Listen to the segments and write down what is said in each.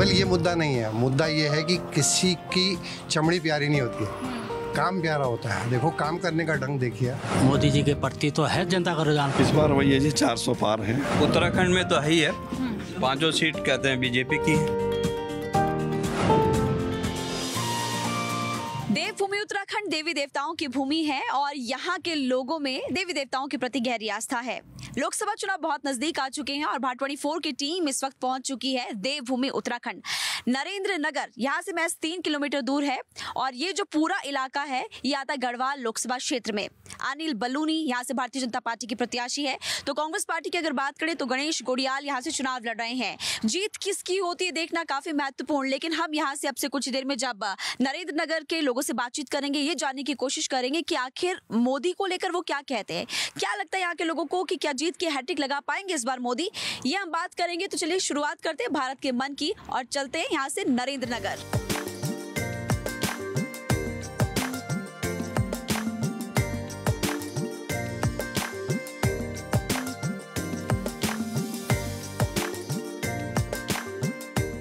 केवल ये मुद्दा नहीं है, मुद्दा ये है कि किसी की चमड़ी प्यारी नहीं होती है, काम प्यारा होता है। देखो काम करने का ढंग देखिए। मोदी जी के प्रति तो है जनता का रुझान। इस बार वही है जी 400 पार है। उत्तराखंड में तो है ही है, 5 सीट कहते हैं बीजेपी की। देवभूमि उत्तराखंड देवी देवताओं की भूमि है और यहाँ के लोगों में देवी देवताओं के प्रति गहरी आस्था है। लोकसभा चुनाव बहुत नजदीक आ चुके हैं और भाट24 की टीम इस वक्त पहुंच चुकी है देवभूमि उत्तराखंड। नरेंद्र नगर यहाँ से महज 3 किलोमीटर दूर है और ये जो पूरा इलाका है ये आता है गढ़वाल लोकसभा क्षेत्र में। अनिल बलूनी यहाँ से भारतीय जनता पार्टी की प्रत्याशी है, तो कांग्रेस पार्टी की अगर बात करें तो गणेश गोड़ियाल यहाँ से चुनाव लड़ रहे हैं। जीत किसकी होती है देखना काफी महत्वपूर्ण, लेकिन हम यहाँ से अब से कुछ देर में जब नरेंद्र नगर के लोगों से बातचीत करेंगे, ये जानने की कोशिश करेंगे कि आखिर मोदी को लेकर वो क्या कहते हैं। क्या लगता है यहाँ के लोगों को कि क्या जीत की हैट्रिक लगा पाएंगे इस बार मोदी, ये हम बात करेंगे। तो चलिए शुरुआत करते हैं भारत के मन की और चलते हैं यहाँ से नरेंद्र नगर।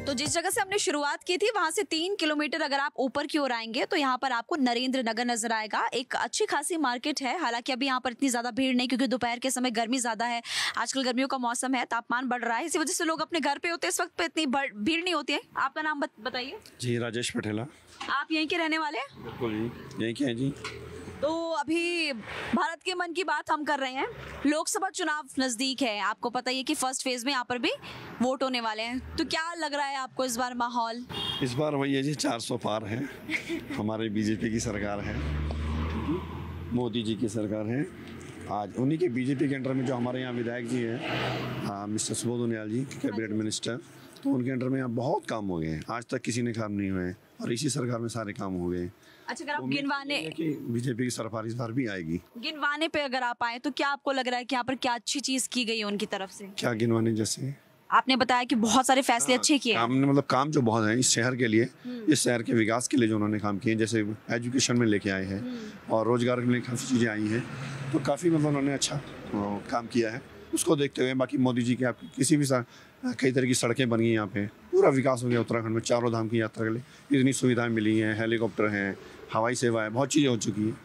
तो जिस जगह से हमने शुरुआत की थी वहां से 3 किलोमीटर अगर आप ऊपर की ओर आएंगे तो यहाँ पर आपको नरेंद्र नगर नजर आएगा। एक अच्छी खासी मार्केट है, हालांकि अभी यहाँ पर इतनी ज्यादा भीड़ नहीं क्योंकि दोपहर के समय गर्मी ज्यादा है। आजकल गर्मियों का मौसम है, तापमान बढ़ रहा है, इसी वजह से लोग अपने घर पे होते हैं, इस वक्त पे इतनी भीड़ नहीं होती है। आपका नाम बताइए। जी राजेश पटेला। आप यहीं के रहने वाले हैं? बिल्कुल जी, यहीं के हैं जी। तो अभी भारत के मन की बात हम कर रहे हैं, लोकसभा चुनाव नजदीक है, आपको पता ही है कि फर्स्ट फेज में यहाँ पर भी वोट होने वाले हैं, तो क्या लग रहा है आपको इस बार माहौल? इस बार वही है जी 400 पार है। हमारे बीजेपी की सरकार है, मोदी जी की सरकार है। आज उन्हीं के बीजेपी के अंडर में जो हमारे यहाँ विधायक जी हैं, मिस्टर सुबोध उनियाल जी कैबिनेट मिनिस्टर, तो उनके अंडर में यहाँ बहुत काम हो गए हैं। आज तक किसी ने काम नहीं हुए हैं और इसी सरकार में सारे काम हो गए। अच्छा, अगर आप गिनवाने कि बीजेपी की सरकार इस बार भी आएगी। गिनवाने पे अगर आप आए तो क्या आपको लग रहा है कि यहाँ पर क्या अच्छी चीज की गई है उनकी तरफ से? क्या गिनवाने जैसे? आपने बताया कि बहुत सारे फैसले अच्छे किए। काम मतलब काम जो बहुत है इस शहर के लिए, इस शहर के विकास के लिए जो उन्होंने काम किए, जैसे एजुकेशन में लेके आए हैं और रोजगार के लिए काफ़ी चीज़ें आई हैं, तो काफ़ी मतलब उन्होंने अच्छा काम किया है। उसको देखते हुए बाकी मोदी जी के आपकी किसी भी कई तरह की सड़कें बन गई, यहाँ पे पूरा विकास हो गया उत्तराखंड में। चारों धाम की यात्रा के लिए इतनी सुविधाएं मिली हैं, हेलीकॉप्टर हैं, हवाई सेवा है, बहुत चीज़ें हो चुकी हैं,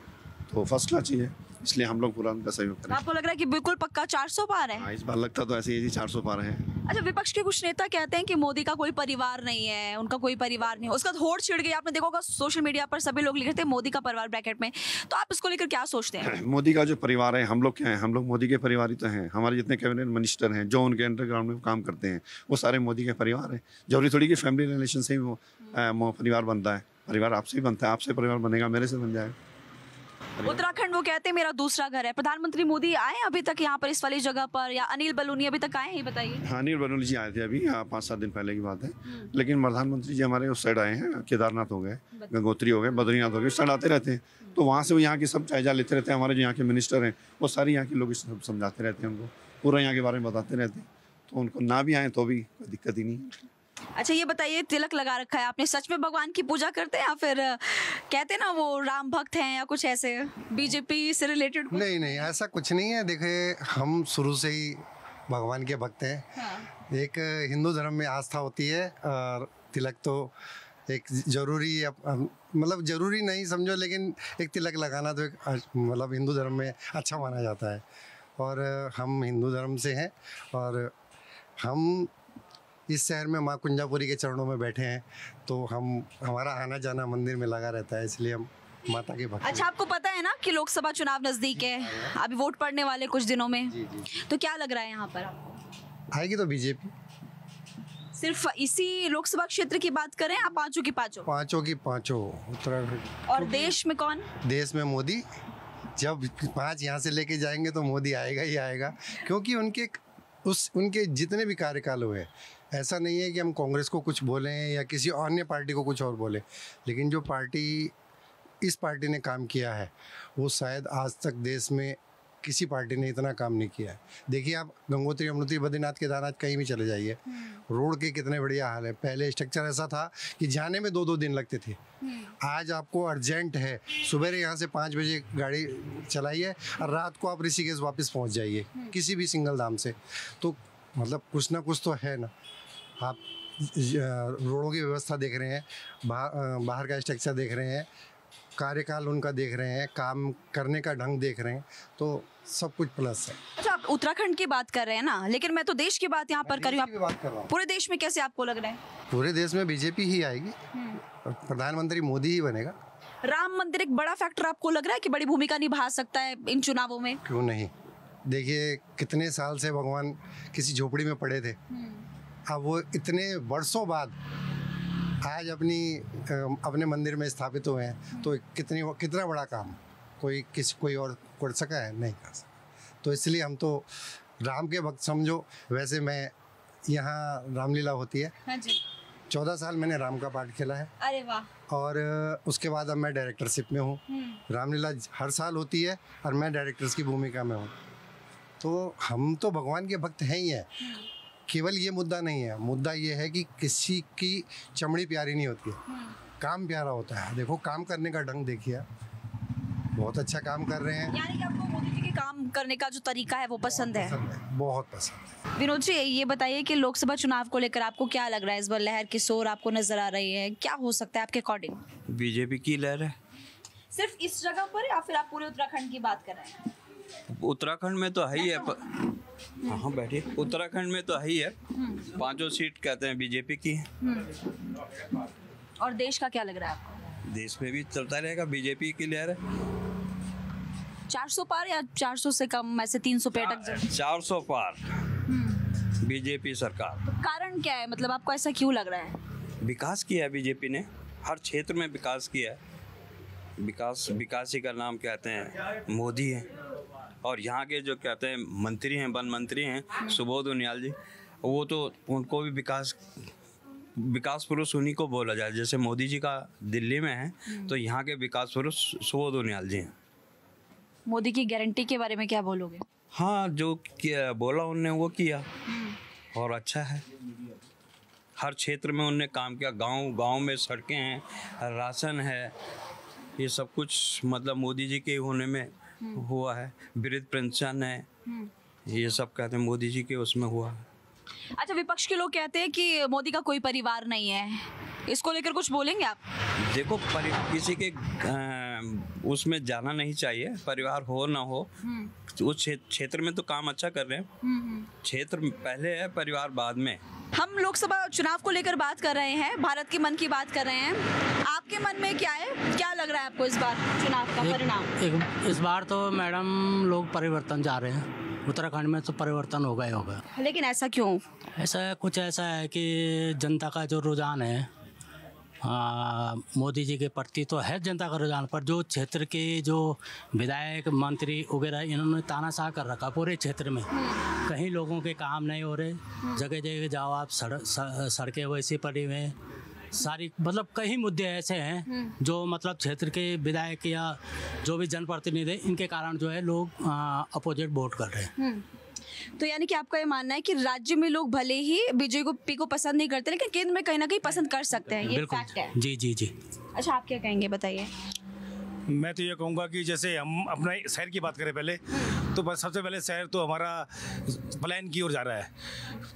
तो फर्स्ट क्लास चीज़ है, इसलिए हम लोग पूरा उनका सहयोग करें। आपको लग रहा है कि बिल्कुल पक्का 400 पार है? हाँ, इस बार लगता तो ऐसे ही 400 पार है। अच्छा, विपक्ष के कुछ नेता कहते हैं कि मोदी का कोई परिवार नहीं है, उनका कोई परिवार नहीं है, उसका होड़ छिड़ गई। आपने देखा होगा सोशल मीडिया पर सभी लोग लिख रहे थे मोदी का परिवार ब्रैकेट में, तो आप इसको लेकर क्या सोचते हैं? मोदी का जो परिवार है, हम लोग क्या है, हम लोग मोदी के परिवार ही तो हैं। हमारे जितने कैबिनेट मिनिस्टर हैं जो उनके अंडरग्राउंड में काम करते हैं, वो सारे मोदी के परिवार हैं। जरूरी थोड़ी कि फैमिली रिलेशन से ही वो परिवार बनता है। परिवार आपसे ही बनता है, आपसे परिवार बनेगा, मेरे से बन जाएगा। उत्तराखंड वो कहते हैं मेरा दूसरा घर है। प्रधानमंत्री मोदी आए अभी तक यहाँ पर इस वाली जगह पर, या अनिल बलूनी अभी तक आए हैं, बताइए। हाँ, अनिल बलूनी जी आए थे अभी 5-7 दिन पहले की बात है, लेकिन प्रधानमंत्री जी हमारे उस साइड आए हैं, केदारनाथ हो गए, गंगोत्री हो गए, बद्रीनाथ हो गए, उस साइड आते रहते हैं, तो वहाँ से वो यहाँ की सब जायजा लेते रहते हैं। हमारे जो यहाँ के मिनिस्टर हैं वो सारे यहाँ के लोग सब समझाते रहते हैं, उनको पूरा यहाँ के बारे में बताते रहते हैं, तो उनको ना भी आए तो भी कोई दिक्कत ही नहीं। अच्छा, ये बताइए, तिलक लगा रखा है आपने, सच में भगवान की पूजा करते हैं या फिर कहते हैं ना वो राम भक्त हैं या कुछ ऐसे बीजेपी से रिलेटेड? नहीं नहीं, ऐसा कुछ नहीं है। देखिए, हम शुरू से ही भगवान के भक्त हैं। हाँ। एक हिंदू धर्म में आस्था होती है और तिलक तो एक जरूरी, मतलब जरूरी नहीं समझो, लेकिन एक तिलक लगाना तो एक मतलब हिंदू धर्म में अच्छा माना जाता है। और हम हिंदू धर्म से हैं और हम इस शहर में माँ कुंजापुरी के चरणों में बैठे हैं, तो हमारा आना जाना मंदिर में लगा रहता है, इसलिए हम माता के भक्त। अच्छा, आपको पता है ना कि लोकसभा चुनाव नजदीक है, अभी वोट पड़ने वाले कुछ दिनों में। जी। तो क्या लग रहा है यहाँ पर आपको? आएगी तो बीजेपी। सिर्फ इसी लोकसभा क्षेत्र की बात करें, आप पांचों की पांचों उत्तराखंड। और देश में कौन? देश में मोदी। जब 5 यहाँ से लेके जाएंगे तो मोदी आएगा ही आएगा, क्योंकि उनके जितने भी कार्यकाल हुए, ऐसा नहीं है कि हम कांग्रेस को कुछ बोलें या किसी अन्य पार्टी को कुछ और बोले, लेकिन जो इस पार्टी ने काम किया है वो शायद आज तक देश में किसी पार्टी ने इतना काम नहीं किया है। देखिए, आप गंगोत्री, यमुनोत्री, बद्रीनाथ, केदारनाथ कहीं भी चले जाइए, रोड के कितने बढ़िया हाल है। पहले स्ट्रक्चर ऐसा था कि जाने में 2-2 दिन लगते थे, आज आपको अर्जेंट है, सुबह यहाँ से 5 बजे गाड़ी चलाइए और रात को आप ऋषिकेश वापस पहुँच जाइए किसी भी सिंगल धाम से। तो मतलब कुछ ना कुछ तो है ना। आप रोडों की व्यवस्था देख रहे हैं, बाहर का स्ट्रक्चर देख रहे हैं, कार्यकाल उनका देख रहे हैं, काम करने का ढंग देख रहे हैं, तो सब कुछ प्लस है। अच्छा, आप उत्तराखंड की बात कर रहे हैं ना, लेकिन मैं तो देश की बात यहाँ पर कर रही हूँ। बात कर रहा हूँ। पूरे देश में कैसे आपको लग रहा है? पूरे देश में बीजेपी ही आएगी, प्रधानमंत्री मोदी ही बनेगा। राम मंदिर एक बड़ा फैक्टर आपको लग रहा है कि बड़ी भूमिका निभा सकता है इन चुनावों में? क्यों नहीं। देखिए कितने साल से भगवान किसी झोपड़ी में पड़े थे, अब वो इतने वर्षों बाद आज अपने मंदिर में स्थापित हुए हैं, तो कितना बड़ा काम कोई और कर सका है? नहीं कर सका। तो इसलिए हम तो राम के भक्त समझो। वैसे मैं यहाँ रामलीला होती है, हाँ जी। 14 साल मैंने राम का पाठ खेला है। अरे वाह। और उसके बाद अब मैं डायरेक्टरशिप में हूँ। रामलीला हर साल होती है और मैं डायरेक्टर्स की भूमिका में हूँ, तो हम तो भगवान के भक्त हैं ही हैं। केवल ये मुद्दा नहीं है, मुद्दा ये है कि किसी की चमड़ी प्यारी नहीं होती है, काम प्यारा होता है। देखो काम करने का ढंग देखिए, बहुत अच्छा काम कर रहे हैं। यानी कि आपको मोदी जी के काम करने का जो तरीका है वो पसंद है? बहुत पसंद है। विनोद जी, ये बताइए कि लोकसभा चुनाव को लेकर आपको क्या लग रहा है? इस बार लहर की सोर आपको नजर आ रही है, क्या हो सकता है आपके अकॉर्डिंग? बीजेपी की लहर है। सिर्फ इस जगह पर या फिर आप पूरे उत्तराखंड की बात कर रहे हैं? उत्तराखंड में तो है ही है। हाँ बैठिए। उत्तराखंड में तो है ही है, 5 सीट कहते हैं बीजेपी की है। और देश का क्या लग रहा है आपको? देश में भी चलता रहेगा, बीजेपी की लहर है। 400 पार या 400 से कम, ऐसे 300 पे अटक जाए? 400 पार बीजेपी सरकार। तो कारण क्या है, मतलब आपको ऐसा क्यों लग रहा है? विकास किया है बीजेपी ने, हर क्षेत्र में विकास किया है। विकास ही का नाम कहते हैं मोदी है। और यहाँ के जो कहते हैं मंत्री हैं, वन मंत्री हैं सुबोध उनियाल जी, वो तो उनको भी विकास पुरुष उन्हीं को बोला जाए। जैसे मोदी जी का दिल्ली में है, तो यहाँ के विकास पुरुष सुबोध उनियाल जी हैं। मोदी की गारंटी के बारे में क्या बोलोगे? हाँ, जो बोला उनने वो किया और अच्छा है। हर क्षेत्र में उनने काम किया। गांव में सड़कें हैं, राशन है, ये सब कुछ मतलब मोदी जी के होने में हुआ है। वृद्ध पेंशन है, ये सब कहते हैं मोदी जी के उसमें हुआ है। अच्छा, विपक्ष के लोग कहते हैं कि मोदी का कोई परिवार नहीं है, इसको लेकर कुछ बोलेंगे आप? देखो, किसी के उसमें जाना नहीं चाहिए, परिवार हो ना हो। उस क्षेत्र में तो काम अच्छा कर रहे हैं। क्षेत्र पहले है, परिवार बाद में। हम लोकसभा चुनाव को लेकर बात कर रहे हैं, भारत के मन की बात कर रहे हैं। आपके मन में क्या है, क्या लग रहा है आपको इस बार चुनाव का परिणाम? इस बार तो मैडम लोग परिवर्तन जा रहे हैं। उत्तराखंड में तो परिवर्तन होगा। लेकिन ऐसा क्यों? ऐसा है कि जनता का जो रुझान है मोदी जी के प्रति तो है जनता का रुझान, पर जो क्षेत्र के जो विधायक मंत्री वगैरह इन्होंने तानाशाह कर रखा पूरे क्षेत्र में। कहीं लोगों के काम नहीं हो रहे, जगह जगह जाओ आप सड़कें वैसी पड़ी हुई हैं सारी। मतलब कई मुद्दे ऐसे हैं जो मतलब क्षेत्र के विधायक या जो भी जनप्रतिनिधि, इनके कारण जो है लोग अपोजिट वोट कर रहे हैं। तो यानी कि आपका ये मानना है कि राज्य में लोग भले ही बीजेपी को पसंद नहीं करते, लेकिन केंद्र में कहीं ना कहीं पसंद कर सकते हैं, ये फैक्ट है। जी। अच्छा, आप क्या कहेंगे, बताइए। मैं तो ये कहूँगा कि जैसे हम अपना शहर की बात करें पहले, तो बस सबसे पहले शहर तो हमारा पलायन की ओर जा रहा है।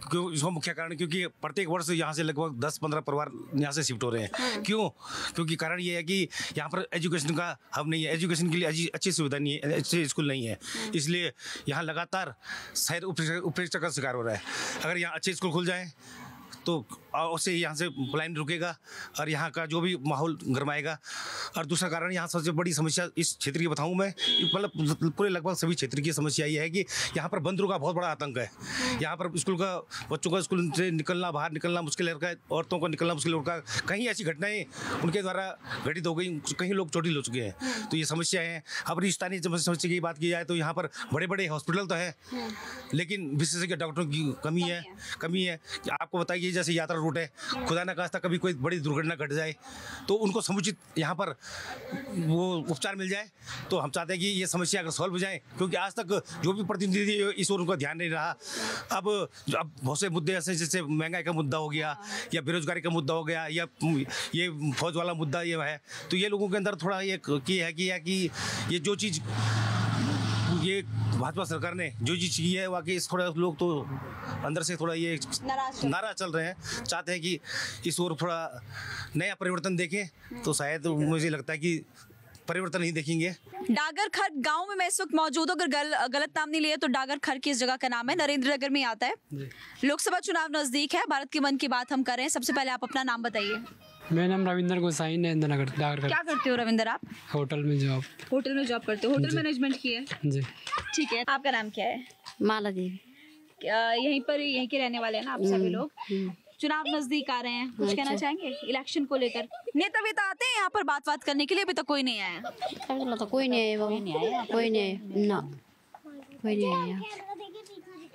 क्यों? इसका मुख्य कारण क्योंकि प्रत्येक वर्ष यहाँ से लगभग 10-15 परिवार यहाँ से शिफ्ट हो रहे हैं। क्यों? क्योंकि कारण ये है कि यहाँ पर एजुकेशन का हब नहीं है, एजुकेशन के लिए अच्छी सुविधा नहीं है, अच्छे स्कूल नहीं है, इसलिए यहाँ लगातार शहर उपेक्षा का शिकार हो रहा है। अगर यहाँ अच्छे स्कूल खुल जाएँ तो उससे यहाँ से पलायन रुकेगा और यहाँ का जो भी माहौल गरमाएगा। और दूसरा कारण यहाँ सबसे बड़ी समस्या इस क्षेत्र की बताऊँ मैं, मतलब पूरे लगभग सभी क्षेत्र की समस्या ये है कि यहाँ पर बंदरों का बहुत बड़ा आतंक है। यहाँ पर बच्चों का स्कूल से बाहर निकलना मुश्किल है, औरतों को निकलना मुश्किल होगा। कहीं ऐसी घटनाएं उनके द्वारा घटित हो गई, कहीं लोग चोटिल हो चुके हैं, तो ये समस्या है। अपनी स्थानीय समस्या की बात की जाए तो यहाँ पर बड़े बड़े हॉस्पिटल तो है, लेकिन विशेषज्ञ डॉक्टरों की कमी है। आपको बताइए, जैसे यात्रा रूट है, खुदा न खास्ता कभी कोई बड़ी दुर्घटना घट जाए तो उनको समुचित यहाँ पर वो उपचार मिल जाए। तो हम चाहते हैं कि ये समस्या अगर सॉल्व हो जाए, क्योंकि आज तक जो भी प्रतिनिधि इस ओर उनका ध्यान नहीं रहा। अब बहुत से मुद्दे ऐसे जैसे महंगाई का मुद्दा हो गया या बेरोजगारी का मुद्दा हो गया या ये फौज वाला मुद्दा ये है, तो ये लोगों के अंदर थोड़ा ये है कि ये जो चीज़ ये भाजपा सरकार ने जो चीज़ की है वाकई थोड़ा लोग तो अंदर से थोड़ा ये नाराज चल रहे हैं, चाहते हैं कि इस ओर थोड़ा नया परिवर्तन देखें, तो शायद मुझे लगता है कि परिवर्तन ही देखेंगे। डागर खर गांव में मैं इस वक्त मौजूद हूँ, अगर गलत नाम नहीं लिया तो डागर खर की इस जगह का नाम है, नरेंद्र नगर में आता है। लोकसभा चुनाव नजदीक है, भारत के मन की बात हम कर रहे हैं। सबसे पहले आप अपना नाम बताइए। मेरा नाम रविंदर गोसाई है, नगर डागर। क्या करते हो रविंदर आप? होटल में जॉब। होटल में जॉब करते हो, होटल मैनेजमेंट की है जी। ठीक है, आपका नाम क्या है? माला देवी। यहीं के रहने वाले हैं ना आप सभी लोग? चुनाव नजदीक आ रहे हैं, कुछ कहना चाहेंगे इलेक्शन को लेकर? नेता वेता आते हैं यहाँ पर बात करने के लिए? अभी तक कोई नहीं आया। तो कोई नहीं आया, कोई नहीं आया ना, कोई नहीं आया।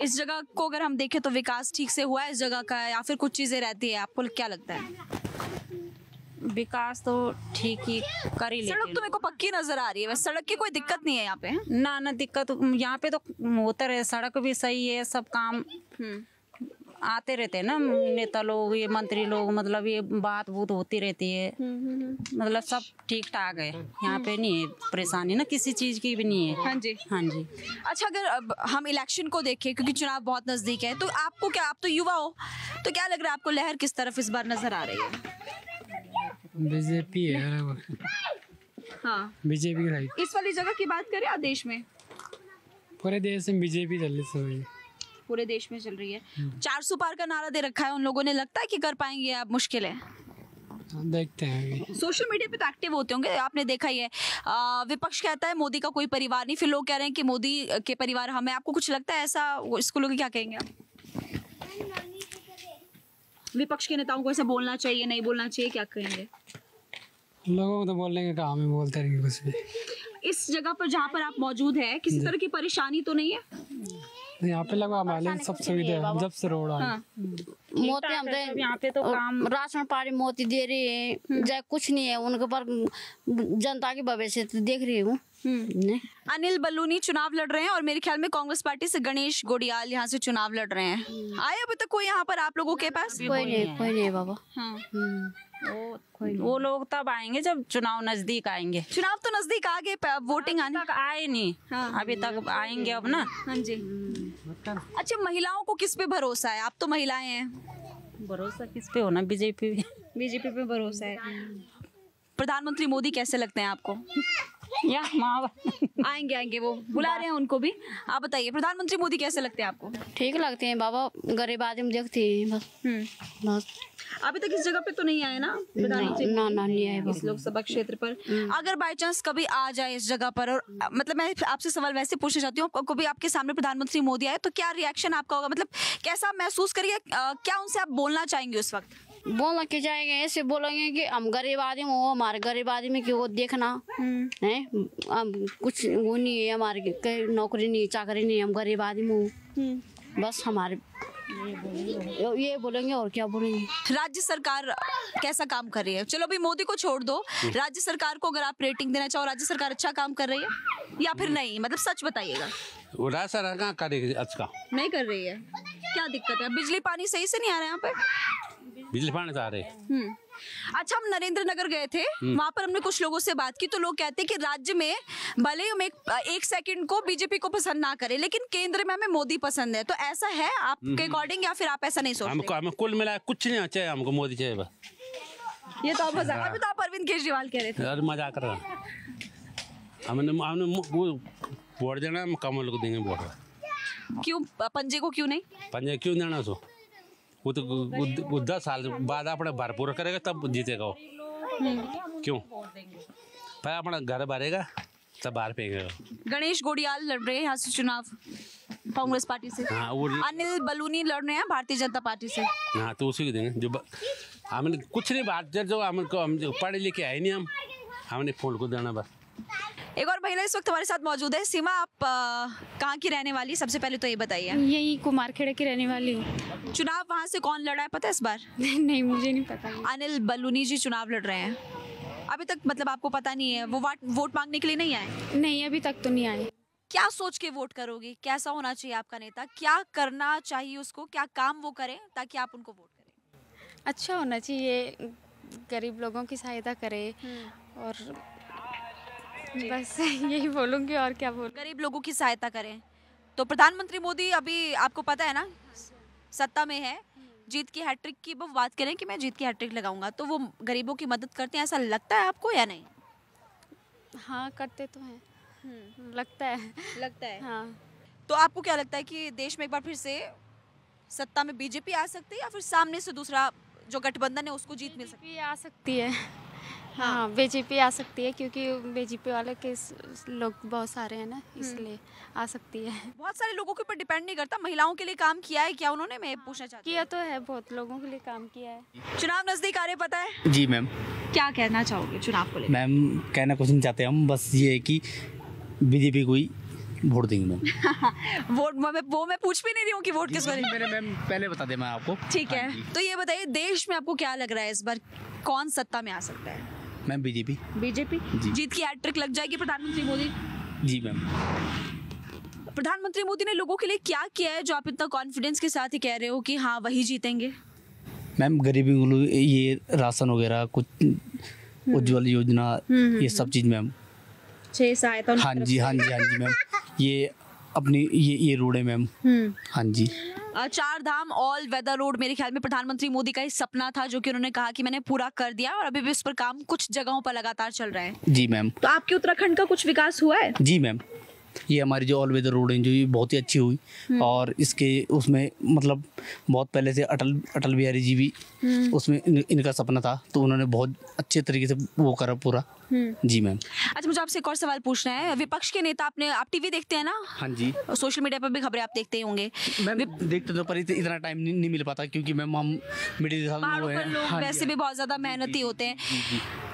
इस जगह को अगर हम देखें तो विकास ठीक से हुआ है इस जगह का, या फिर कुछ चीजें रहती है? आपको क्या लगता है? विकास तो ठीक ही कर ही लेते हैं। सड़क तो मेरे को पक्की नजर आ रही है, वैसे सड़क की कोई दिक्कत नहीं है यहाँ पे? ना दिक्कत यहाँ पे तो होता रहे, सड़क भी सही है, सब काम आते रहते हैं ना नेता लोग, ये मंत्री लोग, मतलब ये बात होती रहती है, मतलब सब ठीक ठाक है यहाँ पे, नहीं है परेशानी ना किसी चीज की भी नहीं है। हाँ जी, हाँ जी। अच्छा, अगर अब हम इलेक्शन को देखें, क्योंकि चुनाव बहुत नजदीक है, तो आपको क्या, आप तो युवा हो, तो क्या लग रहा है आपको लहर किस तरफ इस बार नजर आ रही है? बीजेपी है। हाँ, बीजेपी की राइट। इस वाली जगह की बात करें या देश में? पूरे देश में बीजेपी चल रही है। पूरे देश में चल रही है। 400 पार का नारा दे रखा है उन लोगों ने, लगता है कि कर पाएंगे? अब मुश्किल है, देखते हैं। सोशल मीडिया पे तो एक्टिव होते होंगे, आपने देखा ही है। विपक्ष कहता है मोदी का कोई परिवार नहीं, फिर लोग कह रहे हैं कि मोदी के परिवार हम है। आपको कुछ लगता है ऐसा? इसको लोग क्या कहेंगे आप? विपक्ष के नेताओं को ऐसा बोलना चाहिए, नहीं बोलना चाहिए, क्या कहेंगे? लोगों को तो बोलने का काम है, बोलते रहेंगे कुछ भी। इस जगह पर जहाँ पर आप मौजूद है, किसी तरह की परेशानी तो नहीं है? यहाँ पे लगा हमारे सब सुविधा है, जब से रोड आए। मोती हम यहाँ पे तो काम राशन पानी मोती दे रही है, चाहे कुछ नहीं है उनके पर, जनता के भविष्य देख रही हूँ। अनिल बलूनी चुनाव लड़ रहे हैं और मेरे ख्याल में कांग्रेस पार्टी से गणेश गोडियाल यहाँ से चुनाव लड़ रहे हैं। आए अभी तक कोई यहाँ पर आप लोगों के पास? कोई नहीं बाबा। वो लोग तब आएंगे जब चुनाव नजदीक आएंगे। चुनाव तो नजदीक आ गए, वोटिंग आने तक आए नहीं। अभी तक आएंगे अब ना। हाँ जी। अच्छा, महिलाओं को किस पे भरोसा है? आप तो महिलाएं हैं। भरोसा किस पे होना? बीजेपी पे भरोसा है। प्रधानमंत्री मोदी कैसे लगते हैं आपको? या आएंगे वो बुला रहे हैं उनको भी। आप बताइए, प्रधानमंत्री मोदी कैसे लगते हैं आपको? ठीक लगते हैं बाबा, गरीब आदमी देखते हैं बस। अभी तक इस जगह पे तो नहीं आए ना प्रधानमंत्री? ना नहीं आए इस लोकसभा क्षेत्र पर। अगर बाय चांस कभी आ जाए इस जगह पर, और मतलब मैं आपसे सवाल वैसे पूछना चाहती हूँ, कभी आपके सामने प्रधानमंत्री मोदी आए तो क्या रिएक्शन आपका होगा? मतलब कैसा आप महसूस करिए, क्या उनसे आप बोलना चाहेंगे उस वक्त? बोलना क्यों जाएंगे, ऐसे बोलेंगे कि हम गरीब आदमी हो, हमारे गरीब आदमी की वो देखना है, कुछ वो नहीं है, हमारे नौकरी नहीं, चाकरी नहीं, हम गरीब आदमी हो, बस हमारे ये बोलेंगे और क्या बोलेंगे। राज्य सरकार कैसा काम कर रही है? चलो अभी मोदी को छोड़ दो, राज्य सरकार को अगर आप रेटिंग देना चाहो, राज्य सरकार अच्छा काम कर रही है या फिर नहीं? मतलब सच बताइएगा। राज्य सरकार करेगी अच्छा, नहीं कर रही है? क्या दिक्कत है? बिजली पानी सही से नहीं आ रहा है यहाँ पे? बिजली पानी आ रहे। अच्छा, हम नरेंद्र नगर गए थे, वहाँ पर हमने कुछ लोगों से बात की, तो लोग कहते हैं कि राज्य में भले हम एक सेकंड को बीजेपी को पसंद ना करें, लेकिन केंद्र में हमें मोदी पसंद है। तो ऐसा है आपके अकॉर्डिंग, या फिर आप ऐसा नहीं सोचते? हमको हमें कुल मिला कुछ नहीं चाहिए, हमको मोदी चाहिए बस। ये तो आप मजाक, अभी तो आप अरविंद केजरीवाल कह रहे थे। अरे मजाक कर रहा, हमने वोट देना, हम कमल को देंगे वोट। क्यों पंजे को क्यों नहीं? पंजे क्यों देना? सो वो तो 10 साल बाद अपने भरपूर करेगा तब जीतेगा वो। क्यों? पर अपना घर भरेगा तब बाहर फेंकेगा। गणेश गोडियाल लड़ रहे हैं यहाँ से चुनाव कांग्रेस पार्टी से। हाँ, अनिल बलूनी लड़ रहे हैं भारतीय जनता पार्टी से। हाँ, तो उसी को देंगे जो हमने कुछ नहीं बात, जो हम पढ़े लिखे आए नहीं, हमने फोन को देना बस। एक और महिला इस वक्त हमारे साथ मौजूद है। सीमा, आप कहाँ की रहने वाली? सबसे पहले तो ये बताइए। यही कुमारखेड़ा की रहने वाली हूँ। चुनाव वहाँ से कौन लड़ा है पता है इस बार? नहीं, मुझे नहीं पता। अनिल बलूनी जी चुनाव लड़ रहे हैं। अभी तक मतलब आपको पता नहीं है? वो वोट मांगने के लिए नहीं आए? नहीं, अभी तक तो नहीं आए। क्या सोच के वोट करोगे? कैसा होना चाहिए आपका नेता? क्या करना चाहिए उसको? क्या काम वो करें ताकि आप उनको वोट करें? अच्छा होना चाहिए, गरीब लोगों की सहायता करे और बस यही बोलूँगी और क्या बोल। गरीब लोगों की सहायता करें। तो प्रधानमंत्री मोदी अभी आपको पता है ना सत्ता में है, जीत की हैट्रिक की वो बात करें कि मैं जीत की हैट्रिक लगाऊंगा, तो वो गरीबों की मदद करते हैं, ऐसा लगता है आपको या नहीं? हाँ करते तो हैं, लगता है। हाँ। तो आपको क्या लगता है कि देश में एक बार फिर से सत्ता में बीजेपी आ सकती है या फिर सामने से दूसरा जो गठबंधन है उसको जीत मिल सकती है? बीजेपी आ सकती है। हाँ बीजेपी आ सकती है क्योंकि बीजेपी वाले के लोग बहुत सारे हैं ना, इसलिए आ सकती है। बहुत सारे लोगों के ऊपर डिपेंड नहीं करता, महिलाओं के लिए काम किया है क्या उन्होंने, मैं पूछना चाहती हूँ। किया तो है, बहुत लोगों के लिए काम किया है। चुनाव नजदीक आ रहे, पता है? जी मैम। क्या कहना चाहोगे चुनाव को लेकर? मैम कहना कुछ नहीं चाहते हम, बस ये है कि बीजेपी को ही वोट देंगे मैम। वोट वो मैं पूछ भी नहीं रही हूँ कि वोट किसको देंगे। मेरे मैम पहले बता दें मैं आपको। ठीक है, तो ये बताइए देश में आपको क्या लग रहा है इस बार कौन सत्ता में आ सकता है? Ma'am BJP. बीजेपी जीत की हैट्रिक लग जाएगी प्रधानमंत्री मोदी? जी मैम। प्रधानमंत्री मोदी ने लोगों के लिए क्या किया है जो आप इतना कॉन्फिडेंस के साथ ही कह रहे हो कि हाँ वही जीतेंगे? मैम गरीबी को ये राशन वगैरह कुछ, उज्ज्वल योजना, ये सब चीज़ मैम। सहायता। हाँ जी मैम। ये अपनी ये रोड है मैम। हाँ जी। 4 धाम ऑल वेदर रोड मेरे ख्याल में प्रधानमंत्री मोदी का ही सपना था जो कि उन्होंने कहा कि मैंने पूरा कर दिया और अभी भी उस पर काम कुछ जगहों पर लगातार चल रहा है। जी मैम। तो आपके उत्तराखंड का कुछ विकास हुआ है? जी मैम, ये हमारी जो ऑल वेदर रोड है जो ये बहुत ही अच्छी हुई, और इसके उसमें मतलब बहुत पहले से अटल बिहारी जी भी उसमें इनका सपना था, तो उन्होंने बहुत अच्छे तरीके से वो करा पूरा। जी मैम। अच्छा मुझे आपसे एक और सवाल पूछना है, विपक्ष के नेता आप टीवी देखते हैं ना? हाँ जी। सोशल मीडिया पर भी खबरें आप देखते ही होंगे। मैम देखते तो, पर इतना टाइम नहीं मिल पाता क्योंकि मैम हम मिडिल लोग वैसे भी बहुत ज्यादा मेहनती होते हैं।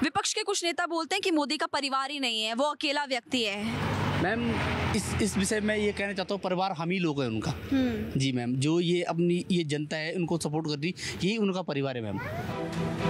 विपक्ष के कुछ नेता बोलते हैं कि मोदी का परिवार ही नहीं है, वो अकेला व्यक्ति है। मैम इस विषय में ये कहना चाहता हूँ, परिवार हम ही लोग हैं उनका। जी मैम, जो ये अपनी ये जनता है उनको सपोर्ट कर रही, यही उनका परिवार है मैम।